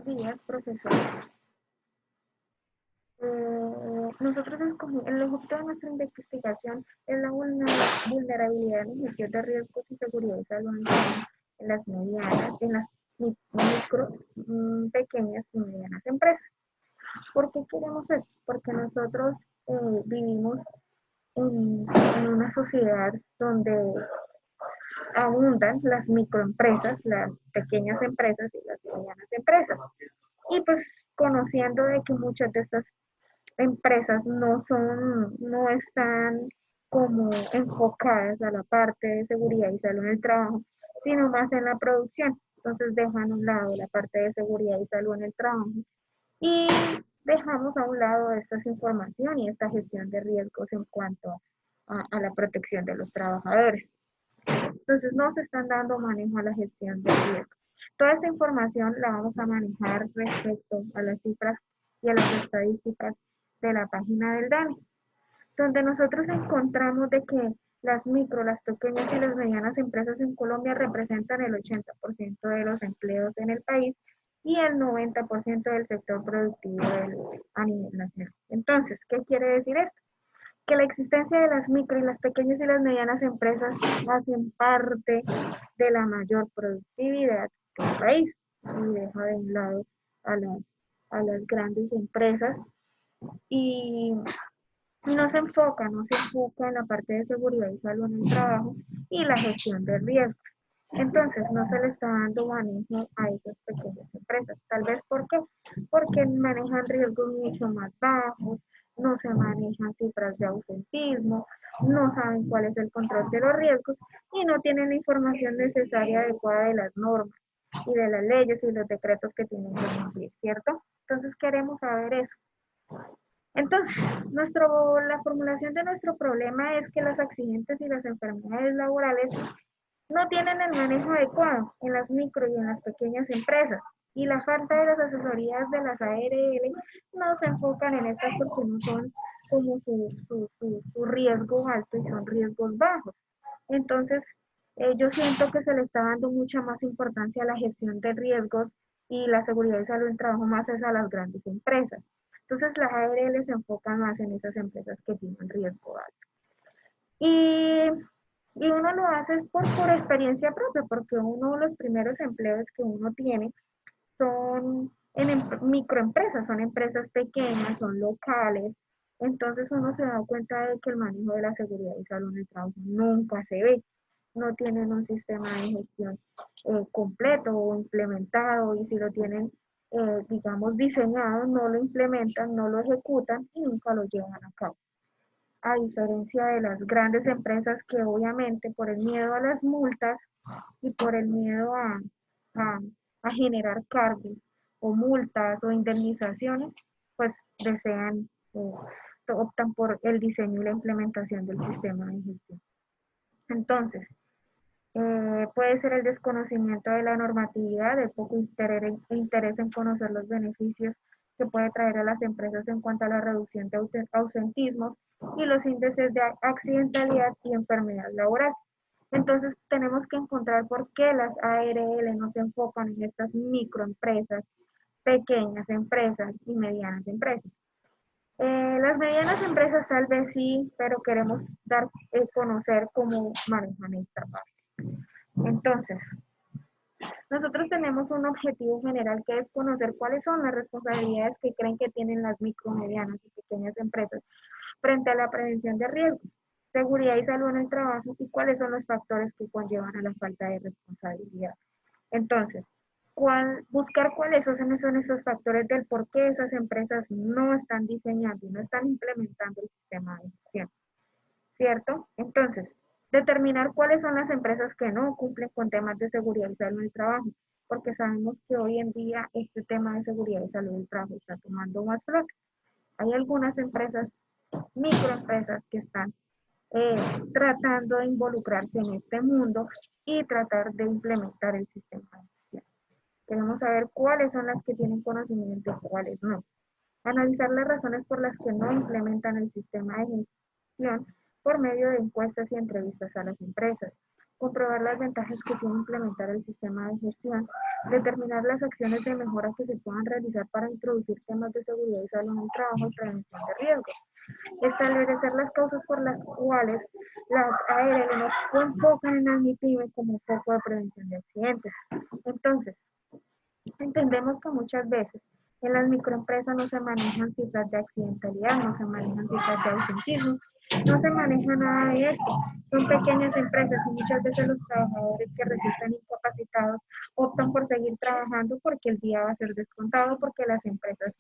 días, profesor. Nosotros el objeto de nuestra investigación es la vulnerabilidad en gestión de riesgos y seguridad y salud en las medianas, en las micro, pequeñas y medianas empresas. ¿Por qué queremos esto? Porque nosotros vivimos en una sociedad donde abundan las microempresas, las pequeñas empresas y las medianas empresas. Y pues conociendo de que muchas de estas empresas no están como enfocadas a la parte de seguridad y salud en el trabajo, sino más en la producción. Entonces dejan a un lado la parte de seguridad y salud en el trabajo y dejamos a un lado esta información y esta gestión de riesgos en cuanto a la protección de los trabajadores. Entonces no se están dando manejo a la gestión de riesgos. Toda esta información la vamos a manejar respecto a las cifras y a las estadísticas de la página del DANE, donde nosotros encontramos de que las micro, las pequeñas y las medianas empresas en Colombia representan el 80% de los empleos en el país y el 90% del sector productivo a nivel nacional. Entonces, ¿qué quiere decir esto? Que la existencia de las micro y las pequeñas y las medianas empresas hacen parte de la mayor productividad del país y deja de un lado a las grandes empresas y no se enfoca en la parte de seguridad y salud en el trabajo y la gestión de riesgos. Entonces, no se le está dando manejo a esas pequeñas empresas. Tal vez, ¿por qué? Porque manejan riesgos mucho más bajos, no se manejan cifras de ausentismo, no saben cuál es el control de los riesgos y no tienen la información necesaria adecuada de las normas y de las leyes y los decretos que tienen que cumplir, ¿cierto? Entonces, queremos saber eso. Entonces, la formulación de nuestro problema es que los accidentes y las enfermedades laborales no tienen el manejo adecuado en las micro y en las pequeñas empresas. Y la falta de las asesorías de las ARL no se enfocan en estas porque no son como su riesgo alto y son riesgos bajos. Entonces, yo siento que se le está dando mucha más importancia a la gestión de riesgos y la seguridad y salud en trabajo más es a las grandes empresas. Entonces, las ARL se enfocan más en esas empresas que tienen riesgo alto. Y uno lo hace por experiencia propia, porque uno de los primeros empleos que uno tiene son en microempresas, son empresas pequeñas, son locales. Entonces uno se da cuenta de que el manejo de la seguridad y salud en el trabajo nunca se ve. No tienen un sistema de gestión completo o implementado, y si lo tienen, digamos, diseñado, no lo implementan, no lo ejecutan y nunca lo llevan a cabo. A diferencia de las grandes empresas que obviamente por el miedo a las multas y por el miedo a generar cargos o multas o indemnizaciones, pues desean, optan por el diseño y la implementación del sistema de gestión. Entonces, puede ser el desconocimiento de la normatividad, el poco interés en conocer los beneficios que puede traer a las empresas en cuanto a la reducción de ausentismos y los índices de accidentalidad y enfermedad laboral. Entonces tenemos que encontrar por qué las ARL no se enfocan en estas microempresas, pequeñas empresas y medianas empresas. Las medianas empresas tal vez sí, pero queremos conocer cómo manejan esta parte. Entonces, nosotros tenemos un objetivo general que es conocer cuáles son las responsabilidades que creen que tienen las micro, medianas y pequeñas empresas frente a la prevención de riesgos, seguridad y salud en el trabajo y cuáles son los factores que conllevan a la falta de responsabilidad. Entonces, buscar cuáles son esos factores del por qué esas empresas no están diseñando y no están implementando el sistema de gestión, ¿cierto? Entonces, determinar cuáles son las empresas que no cumplen con temas de seguridad y salud en el trabajo, porque sabemos que hoy en día este tema de seguridad y salud en el trabajo está tomando más flote. Hay algunas empresas, microempresas, que están tratando de involucrarse en este mundo y tratar de implementar el sistema de gestión. Queremos saber cuáles son las que tienen conocimiento y cuáles no. Analizar las razones por las que no implementan el sistema de gestión por medio de encuestas y entrevistas a las empresas. comprobar las ventajas que tiene implementar el sistema de gestión, determinar las acciones de mejora que se puedan realizar para introducir temas de seguridad y salud en el trabajo y prevención de riesgos, establecer las causas por las cuales las ARL no se enfocan en admitirme como foco de prevención de accidentes. Entonces, entendemos que muchas veces en las microempresas no se manejan cifras de accidentalidad, no se manejan cifras de ausentismo, no se maneja nada de esto. Son pequeñas empresas y muchas veces los trabajadores que resultan incapacitados optan por seguir trabajando porque el día va a ser descontado, porque las empresas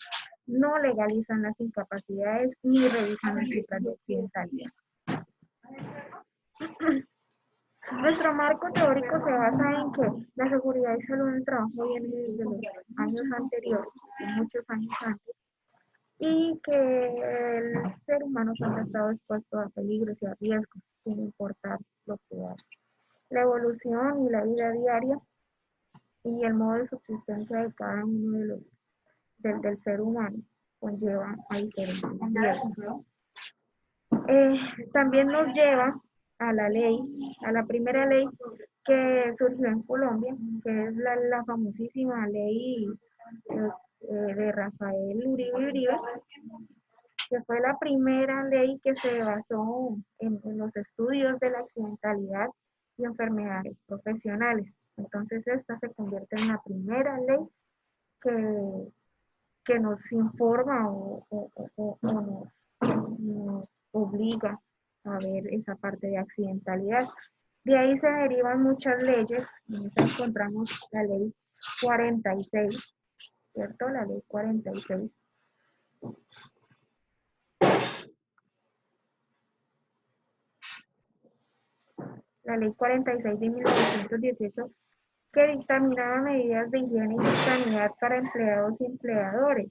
no legalizan las incapacidades ni revisan las cifras de accidentalidad. Nuestro marco teórico se basa en que la seguridad y salud en el trabajo viene desde los años anteriores, de muchos años antes, y que el ser humano siempre ha estado expuesto a peligros y a riesgos, sin importar lo que haga. La evolución y la vida diaria y el modo de subsistencia de cada uno de los del ser humano conlleva a diferentes riesgos. También nos lleva a la ley, a la primera ley que surgió en Colombia, que es la famosísima ley de Rafael Uribe Uribe, que fue la primera ley que se basó en los estudios de la accidentalidad y enfermedades profesionales. Entonces esta se convierte en la primera ley que nos informa o nos obliga a ver esa parte de accidentalidad. De ahí se derivan muchas leyes, en esta encontramos la ley 46, ¿cierto? La ley 46. La ley 46 de 1918, que dictaminaba medidas de higiene y sanidad para empleados y empleadores.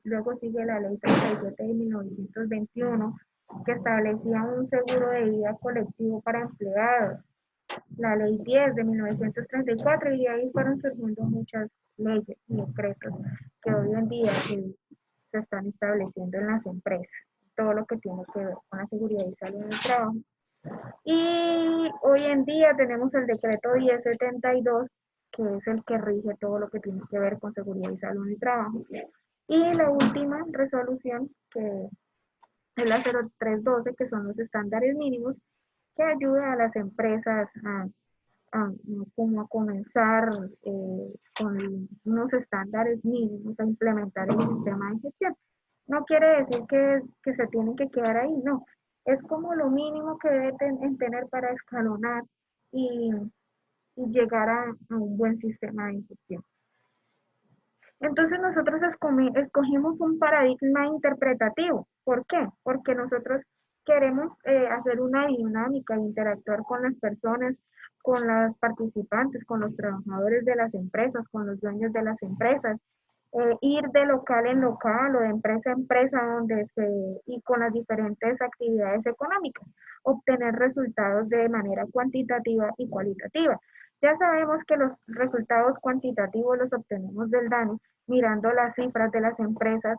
Luego sigue la ley 37 de 1921, que establecía un seguro de vida colectivo para empleados. La ley 10 de 1934, y de ahí fueron surgiendo muchas leyes y decretos que hoy en día se están estableciendo en las empresas, todo lo que tiene que ver con la seguridad y salud en el trabajo. Y hoy en día tenemos el decreto 1072, que es el que rige todo lo que tiene que ver con seguridad y salud en el trabajo. Y la última resolución, que es la 0312, que son los estándares mínimos, que ayuda a las empresas como a comenzar con unos estándares mínimos a implementar el sistema de gestión. No quiere decir que se tienen que quedar ahí, no. Es como lo mínimo que debe tener para escalonar y, y llegar a un buen sistema de gestión. Entonces nosotros escogimos un paradigma interpretativo. ¿Por qué? Porque nosotros queremos hacer una dinámica, interactuar con las personas, con las participantes, con los trabajadores de las empresas, con los dueños de las empresas, ir de local en local o de empresa a empresa y con las diferentes actividades económicas, obtener resultados de manera cuantitativa y cualitativa. Ya sabemos que los resultados cuantitativos los obtenemos del DANE mirando las cifras de las empresas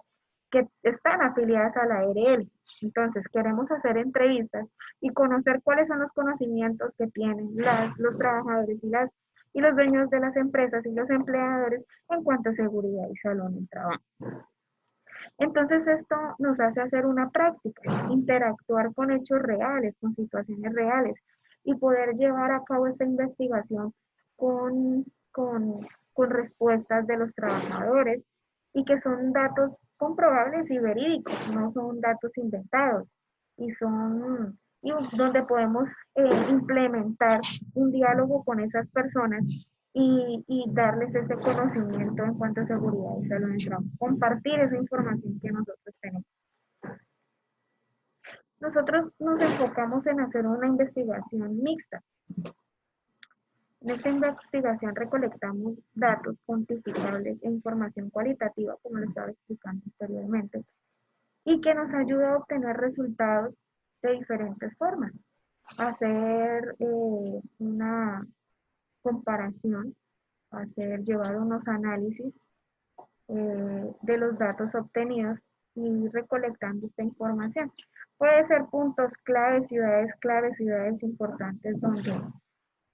que están afiliadas a la ARL. Entonces, queremos hacer entrevistas y conocer cuáles son los conocimientos que tienen los trabajadores y los dueños de las empresas y los empleadores en cuanto a seguridad y salud en el trabajo. Entonces, esto nos hace hacer una práctica, interactuar con hechos reales, con situaciones reales, y poder llevar a cabo esta investigación con, con, con respuestas de los trabajadores y que son datos comprobables y verídicos, no son datos inventados y donde podemos implementar un diálogo con esas personas y darles ese conocimiento en cuanto a seguridad y salud en el trabajo, compartir esa información que nosotros tenemos. Nosotros nos enfocamos en hacer una investigación mixta. En esta investigación recolectamos datos cuantificables e información cualitativa, como lo estaba explicando anteriormente, y que nos ayuda a obtener resultados de diferentes formas. Hacer una comparación, llevar unos análisis de los datos obtenidos y recolectando esta información. Puede ser puntos claves, ciudades importantes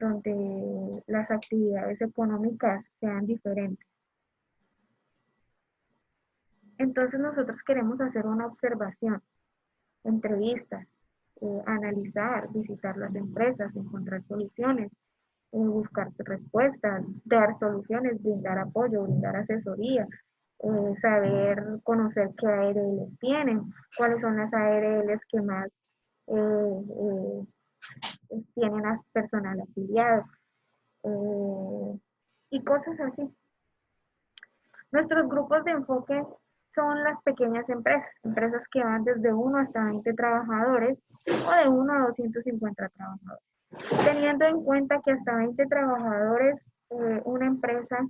donde las actividades económicas sean diferentes. Entonces nosotros queremos hacer una observación, entrevistas, analizar, visitar las empresas, encontrar soluciones, buscar respuestas, dar soluciones, brindar apoyo, brindar asesoría, saber conocer qué ARLs tienen, cuáles son las ARLs que más tienen a personal afiliado, y cosas así. Nuestros grupos de enfoque son las pequeñas empresas, empresas que van desde 1 hasta 20 trabajadores o de 1 a 250 trabajadores. Teniendo en cuenta que hasta 20 trabajadores, una empresa,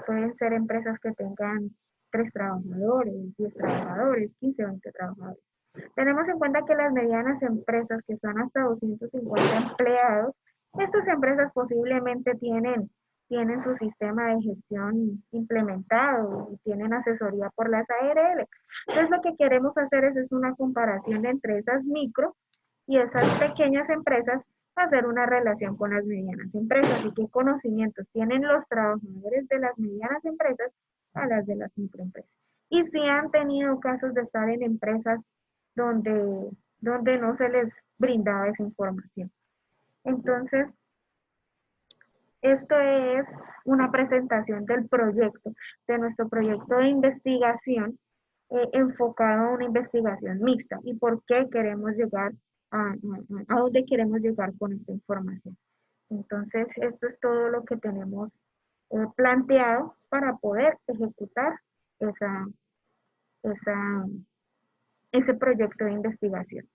pueden ser empresas que tengan 3 trabajadores, 10 trabajadores, 15, 20 trabajadores. Tenemos en cuenta que las medianas empresas, que son hasta 250 empleados, estas empresas posiblemente tienen su sistema de gestión implementado y tienen asesoría por las ARL. Entonces lo que queremos hacer es una comparación entre esas micro y esas pequeñas empresas, hacer una relación con las medianas empresas y qué conocimientos tienen los trabajadores de las medianas empresas a las de las microempresas. Y si han tenido casos de estar en empresas donde no se les brindaba esa información. Entonces, esto es una presentación del proyecto, de nuestro proyecto de investigación, enfocado a una investigación mixta y por qué queremos llegar a dónde queremos llegar con esta información. Entonces, esto es todo lo que tenemos planteado para poder ejecutar esa, ese proyecto de investigación.